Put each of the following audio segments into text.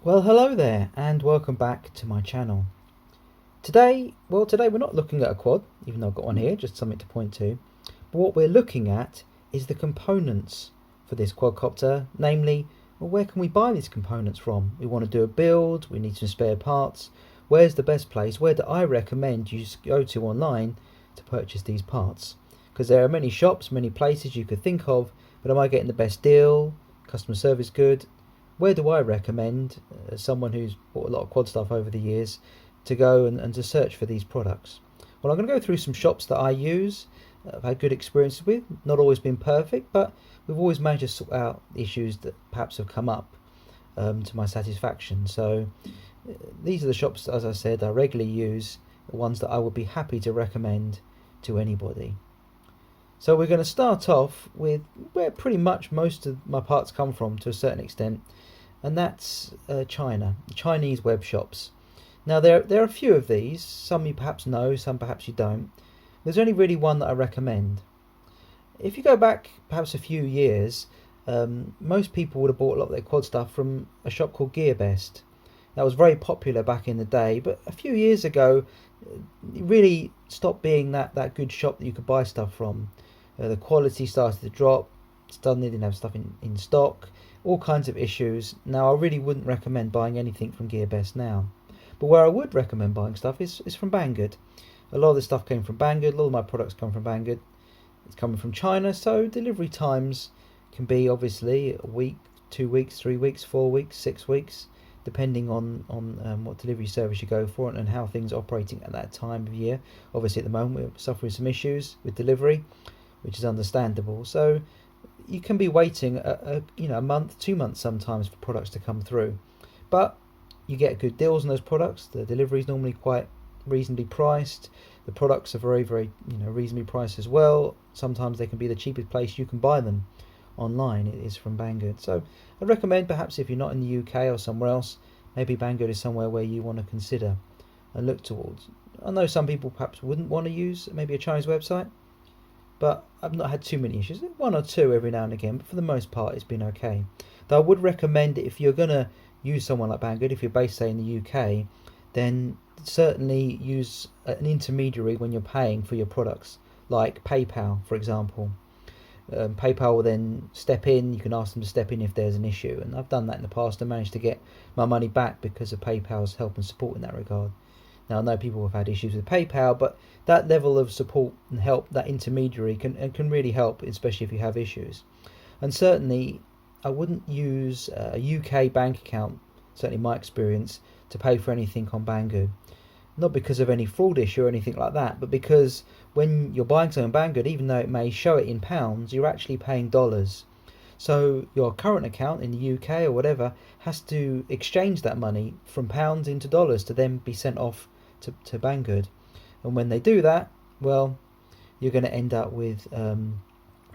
Well, hello there and welcome back to my channel. Today we're not looking at a quad, even though I've got one here, just something to point to. But what we're looking at is the components for this quadcopter, namely, well, where can we buy these components from? We want to do a build, we need some spare parts. Where's the best place? Where do I recommend you go to online to purchase these parts? Because there are many shops, many places you could think of, but am I getting the best deal? Customer service good? Where do I recommend, as someone who's bought a lot of quad stuff over the years, to go and to search for these products? Well, I'm going to go through some shops that I use, I've had good experiences with, not always been perfect, but we've always managed to sort out issues that perhaps have come up to my satisfaction. So these are the shops, as I said, I regularly use, the ones that I would be happy to recommend to anybody. So we're going to start off with where pretty much most of my parts come from to a certain extent, and that's China, Chinese web shops. Now there are a few of these, some you perhaps know, some perhaps you don't. There's only really one that I recommend. If you go back perhaps a few years, most people would have bought a lot of their quad stuff from a shop called GearBest. That was very popular back in the day, but a few years ago it really stopped being that good shop that you could buy stuff from. The quality started to drop, suddenly didn't have stuff in stock, all kinds of issues. Now I really wouldn't recommend buying anything from GearBest now. But where I would recommend buying stuff is from Banggood. A lot of this stuff came from Banggood, a lot of my products come from Banggood. It's coming from China, so delivery times can be obviously a week, 2 weeks, 3 weeks, 4 weeks, 6 weeks, depending on what delivery service you go for and how things are operating at that time of year. Obviously at the moment we're suffering some issues with delivery, which is understandable. So you can be waiting a month, 2 months sometimes for products to come through, but you get good deals on those products. The delivery is normally quite reasonably priced. The products are very reasonably priced as well. Sometimes they can be the cheapest place you can buy them online. It is from Banggood. So I'd recommend, perhaps if you're not in the UK or somewhere else, maybe Banggood is somewhere where you want to consider and look towards. I know some people perhaps wouldn't want to use maybe a Chinese website, but I've not had too many issues. One or two every now and again, but for the most part it's been okay. Though I would recommend, if you're going to use someone like Banggood, if you're based say in the UK, then certainly use an intermediary when you're paying for your products, like PayPal for example. PayPal will then step in. You can ask them to step in if there's an issue, and I've done that in the past and managed to get my money back because of PayPal's help and support in that regard. Now I know people have had issues with PayPal, but that level of support and help, that intermediary can really help, especially if you have issues. And certainly I wouldn't use a UK bank account, certainly my experience, to pay for anything on Banggood. Not because of any fraud issue or anything like that, but because when you're buying something on Banggood, even though it may show it in pounds, you're actually paying dollars. So your current account in the UK or whatever has to exchange that money from pounds into dollars to then be sent off to Banggood. And when they do that, well, you're going to end up with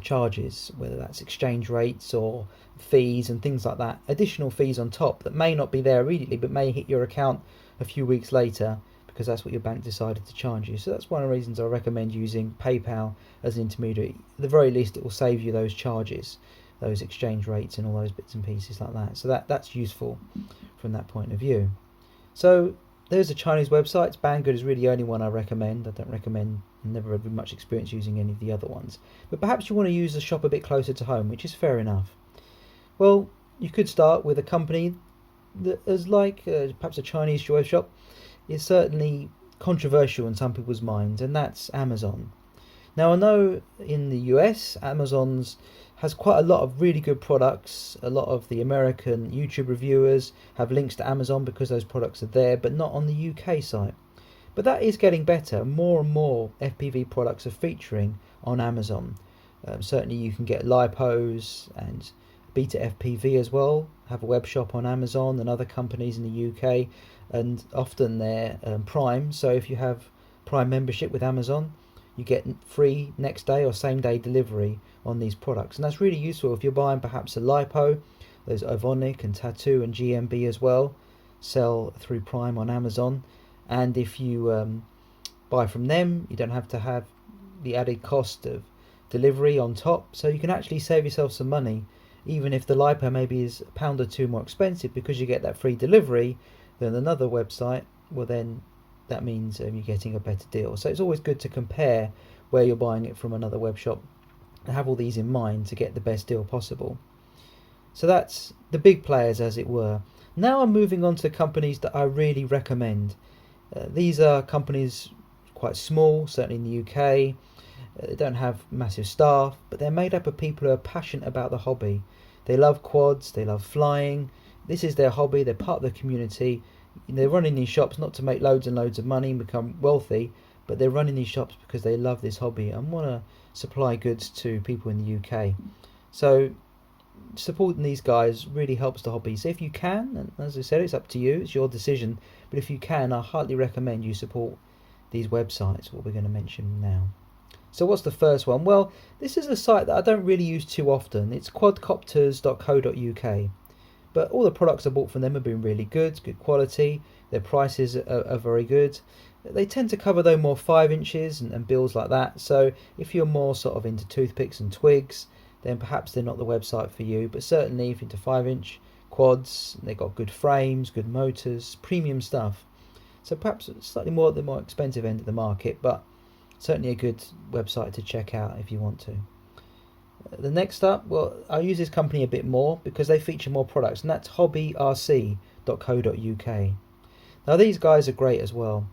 charges, whether that's exchange rates or fees and things like that, additional fees on top that may not be there immediately but may hit your account a few weeks later, because that's what your bank decided to charge you. So that's one of the reasons I recommend using PayPal as an intermediary. At the very least it will save you those charges, those exchange rates and all those bits and pieces like that. So that's useful from that point of view. So there's a Chinese website. Banggood is really the only one I recommend. I don't recommend, never had much experience using any of the other ones. But perhaps you want to use the shop a bit closer to home, which is fair enough. Well, you could start with a company that is like perhaps a Chinese web shop is certainly controversial in some people's minds, and that's Amazon. Now I know in the US, Amazon's has quite a lot of really good products. A lot of the American YouTube reviewers have links to Amazon because those products are there, but not on the UK site. But that is getting better. More and more FPV products are featuring on Amazon. Certainly you can get LiPos and Beta FPV as well, have a web shop on Amazon and other companies in the UK, and often they're Prime. So if you have Prime membership with Amazon, you get free next day or same day delivery on these products, and that's really useful if you're buying perhaps a LiPo. There's Ovonic and Tattoo and GMB as well, sell through Prime on Amazon, and if you buy from them, you don't have to have the added cost of delivery on top, so you can actually save yourself some money even if the LiPo maybe is a pound or two more expensive, because you get that free delivery than another website, well then that means you're getting a better deal. So it's always good to compare where you're buying it from another web shop and have all these in mind to get the best deal possible. So that's the big players, as it were. Now I'm moving on to companies that I really recommend. These are companies quite small, certainly in the UK. They don't have massive staff, but they're made up of people who are passionate about the hobby. They love quads, they love flying. This is their hobby, they're part of the community. They're running these shops not to make loads and loads of money and become wealthy, but they're running these shops because they love this hobby and want to supply goods to people in the UK. So supporting these guys really helps the hobby. So if you can, and as I said, it's up to you, it's your decision, but if you can, I highly recommend you support these websites, what we're going to mention now. So what's the first one? Well, this is a site that I don't really use too often. It's quadcopters.co.uk. But all the products I bought from them have been really good quality. Their prices are very good. They tend to cover though more 5 inches and bills like that. So if you're more sort of into toothpicks and twigs, then perhaps they're not the website for you. But certainly if you're into 5-inch quads, they've got good frames, good motors, premium stuff. So perhaps slightly more at the more expensive end of the market, but certainly a good website to check out if you want to. The next up, well, I use this company a bit more because they feature more products, and that's hobbyrc.co.uk. Now these guys are great as well.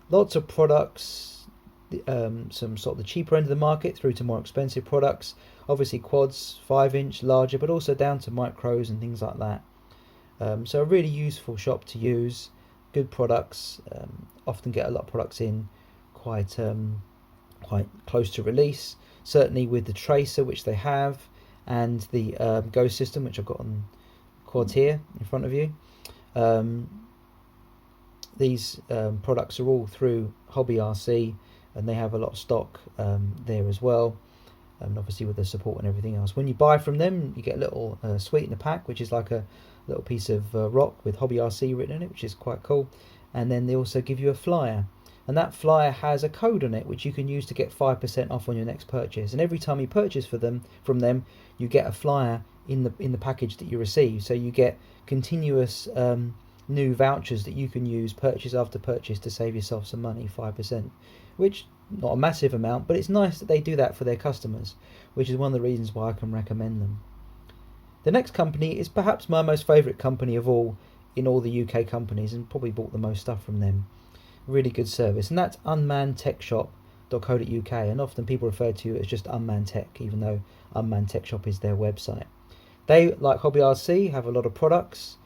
Lots of products, some sort of the cheaper end of the market through to more expensive products. Obviously quads, 5-inch, larger, but also down to micros and things like that. So a really useful shop to use. Good products. Often get a lot of products in quite close to release. Certainly with the tracer, which they have, and the Go system, which I've got on quad here in front of you. These products are all through Hobby RC, and they have a lot of stock there as well, and obviously with the support and everything else. When you buy from them, you get a little sweetener pack, which is like a little piece of rock with Hobby RC written in it, which is quite cool. And then they also give you a flyer, and that flyer has a code on it which you can use to get 5% off on your next purchase. And every time you purchase from them, you get a flyer in the package that you receive. So you get continuous new vouchers that you can use purchase after purchase to save yourself some money, 5%, which not a massive amount, but it's nice that they do that for their customers, which is one of the reasons why I can recommend them. The next company is perhaps my most favourite company of all in all the UK companies, and probably bought the most stuff from them. Really good service, and that's unmannedtechshop.co.uk, and often people refer to it as just Unmanned Tech, even though Unmanned Tech Shop is their website. They, like Hobby RC, have a lot of products,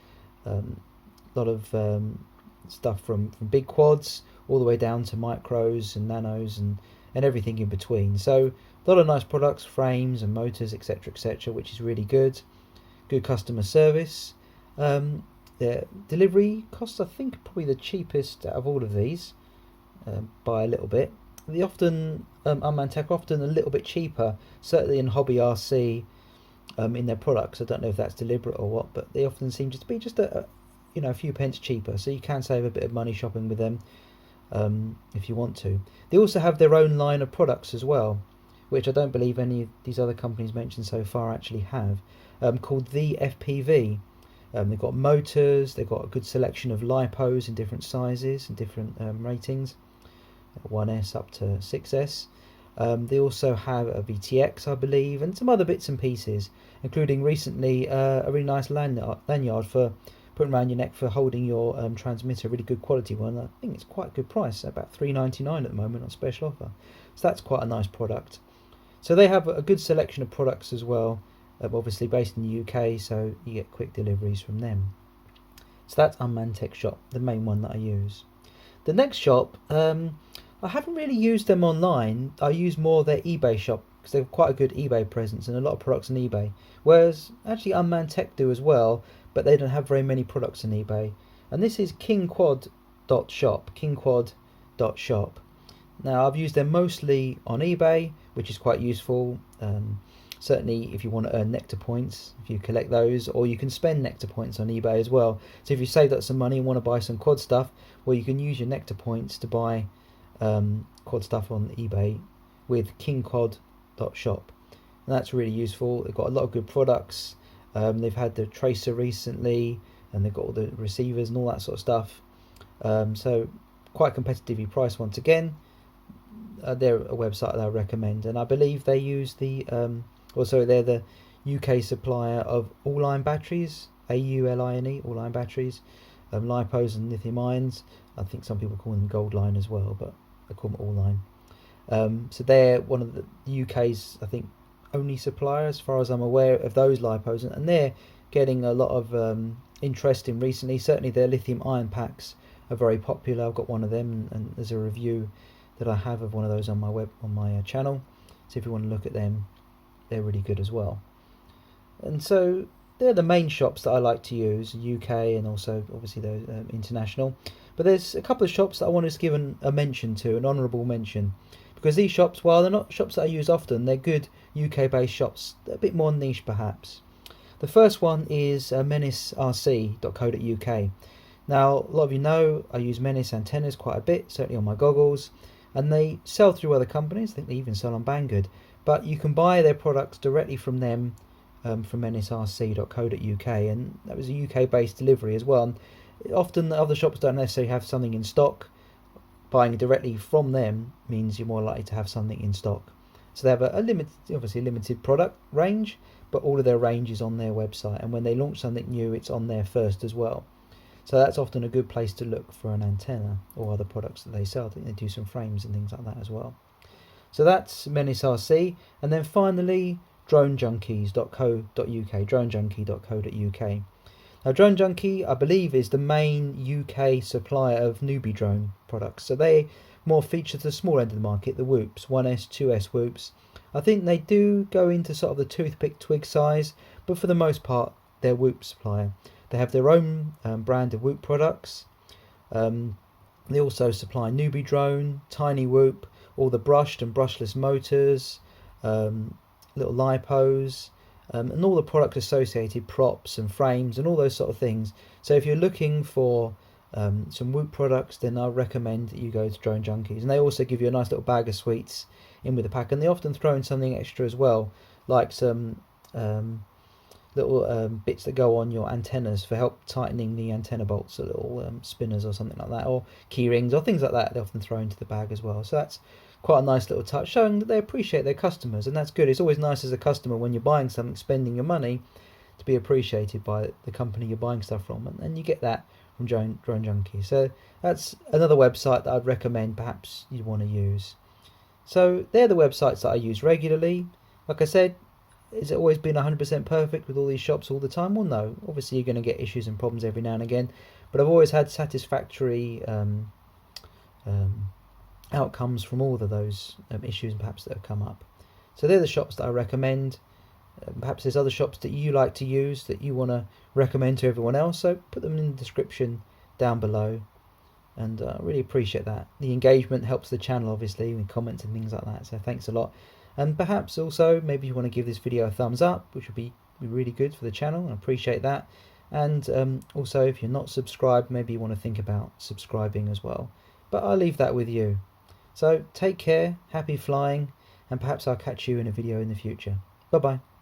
a lot of stuff from big quads all the way down to micros and nanos and everything in between. So a lot of nice products, frames and motors, etc, which is really good. Good customer service. Their delivery costs, I think, probably the cheapest out of all of these by a little bit. They often, Unmanned Tech, often a little bit cheaper, certainly in Hobby RC in their products. I don't know if that's deliberate or what, but they often seem to be just a few pence cheaper. So you can save a bit of money shopping with them if you want to. They also have their own line of products as well, which I don't believe any of these other companies mentioned so far actually have, called the FPV. They've got motors, they've got a good selection of LiPos in different sizes and different ratings, 1S up to 6S. They also have a VTX, I believe, and some other bits and pieces, including recently a really nice lanyard for putting around your neck for holding your transmitter, a really good quality one. I think it's quite a good price, about $3.99 at the moment on special offer. So that's quite a nice product. So they have a good selection of products as well, obviously based in the UK, so you get quick deliveries from them. So that's Unmanned Tech Shop, the main one that I use. The next shop, I haven't really used them online. I use more their eBay shop because they have quite a good eBay presence and a lot of products on eBay. Whereas actually Unmanned Tech do as well, but they don't have very many products on eBay. And this is kingquad.shop. Now I've used them mostly on eBay, which is quite useful. Certainly if you want to earn nectar points, if you collect those, or you can spend nectar points on eBay as well. So if you saved up some money and want to buy some quad stuff, well, you can use your nectar points to buy quad stuff on eBay with kingquad.shop. And that's really useful. They've got a lot of good products. They've had the tracer recently, and they've got all the receivers and all that sort of stuff. So quite competitively priced once again. They're a website that I recommend, and I believe they use the also they're the UK supplier of all-ion batteries, AULINE, all-ion batteries, lipos and lithium ions. I think some people call them gold line as well, but I call them all-line. So they're one of the UK's, I think, only supplier as far as I'm aware of those lipos, and they're getting a lot of interest in recently. Certainly their lithium ion packs are very popular. I've got one of them, and there's a review that I have of one of those on my channel. So if you want to look at them, they're really good as well. And so they're the main shops that I like to use, UK and also obviously those international. But there's a couple of shops that I want to give a mention to, an honourable mention, because these shops, while they're not shops that I use often, they're good UK-based shops. They're a bit more niche perhaps. The first one is menacrc.co.uk. Now, a lot of you know I use Menace antennas quite a bit, certainly on my goggles, and they sell through other companies. I think they even sell on Banggood, but you can buy their products directly from them, from menacrc.co.uk, and that was a UK-based delivery as well. And often the other shops don't necessarily have something in stock. Buying directly from them means you're more likely to have something in stock. So they have a limited product range, but all of their range is on their website, and when they launch something new, it's on there first as well. So that's often a good place to look for an antenna or other products that they sell. I think they do some frames and things like that as well. So that's menacrc. And then finally, dronejunkies.co.uk, dronejunkie.co.uk. Now, Drone Junkie, I believe, is the main UK supplier of newbie drone products. So they more feature the small end of the market, the whoops, 1S, 2S whoops. I think they do go into sort of the toothpick twig size, but for the most part, they're whoop supplier. They have their own brand of whoop products. They also supply newbie drone, tiny whoop, all the brushed and brushless motors, little lipos, and all the product associated props and frames and all those sort of things. So if you're looking for some whoop products, then I recommend that you go to Drone Junkies. And they also give you a nice little bag of sweets in with the pack, and they often throw in something extra as well, like some little bits that go on your antennas for help tightening the antenna bolts, so little spinners or something like that, or key rings or things like that. They often throw into the bag as well. So that's quite a nice little touch, showing that they appreciate their customers, and that's good. It's always nice as a customer when you're buying something, spending your money, to be appreciated by the company you're buying stuff from, and you get that from Drone Junkie. So that's another website that I'd recommend perhaps you'd want to use. So they're the websites that I use regularly. Like I said, has it always been 100% perfect with all these shops all the time? Well, no. Obviously, you're going to get issues and problems every now and again, but I've always had satisfactory outcomes from all of those issues perhaps that have come up. So they're the shops that I recommend. Perhaps there's other shops that you like to use that you want to recommend to everyone else, so put them in the description down below, and I really appreciate that. The engagement helps the channel, obviously, with comments and things like that, so thanks a lot. And perhaps also maybe you want to give this video a thumbs up, which would be really good for the channel. I appreciate that. And also, if you're not subscribed, maybe you want to think about subscribing as well, but I'll leave that with you. So take care, happy flying, and perhaps I'll catch you in a video in the future. Bye bye.